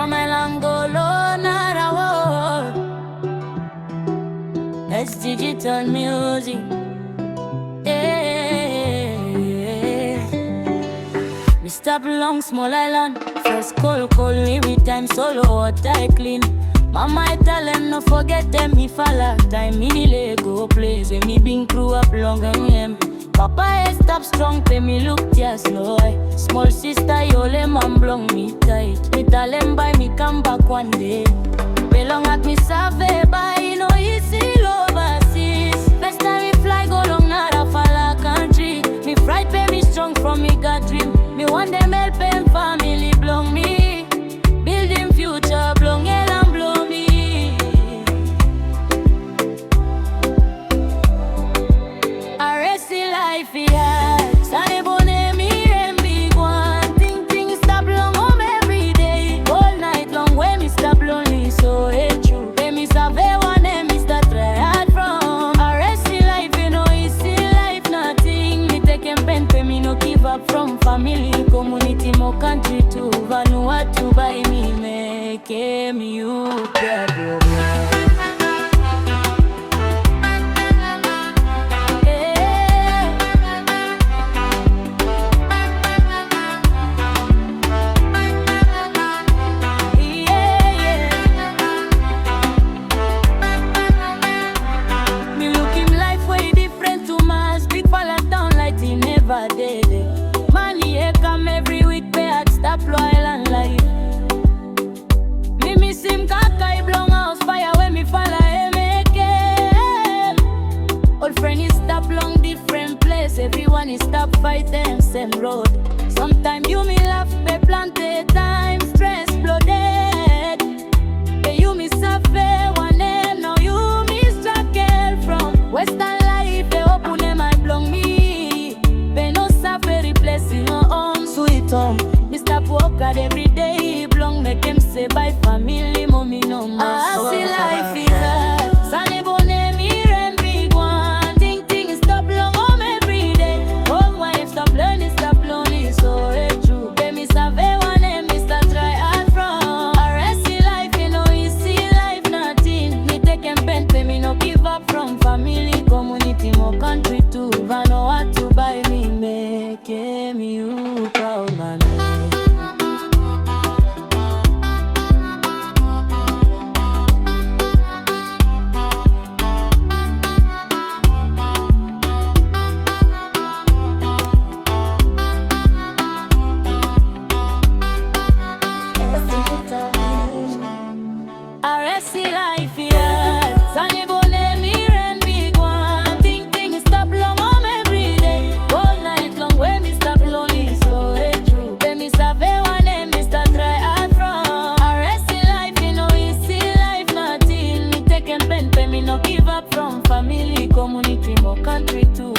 my langolo narawo. That's digital music. Yeah. We stop long small island. First cold every time solo water I clean. Mama I tell them no forget them me falla. Time me Lego place when me been Kruu up long and him. Papa I stop strong pay me look tears slow. Small sister yole man blong me tight. Me tell them buy me come back one day. Belong at me save buy no easy overseas. First time we fly go long nara falla country. Me fright pay me strong from me got dream. Me want them help them family belong me. Building future belong and blow me. RSE life yeah. Sunny bone me and big one. Think stop long home every day. All night long when me stop lonely so it's true. When me save one and me start try hard from. RSE life you know easy life nothing. Me take and pen pay me no give up from family, community, more country too. Vanuatu by me make me you problem. Money come every week, pay at stop loyal and life. Me miss him kaka blown house fire when me fall make him. Old friend is stop long different place. Everyone is stop fight them same road. Sometimes you me laugh, me planted time stress blooded. Hey, you me suffer one name, now you me struggle from Western life. They open them I belong me. Replacing your own sweet home. Me stop work out every day. Belong make them say bye family, mommy no more. I see life is hard. Sunny bone me and big one. Think stop long home every day. Home wife stop learning, stop lonely. So it's true. Pay me save one and me start try hard from. RSE life you know easy life nothing. Me take and pen pay me no give up from family, community, more country too. Vanuatu buy me make me you proud man. RSE life yeah. Sunny bone me and big one. Think stop long home every day. All night long when me stop lonely so it's true. When me save one and me start try hard from. RSE life you know easy life nothing. Me take and pen pay me no give up from family, community, more country too.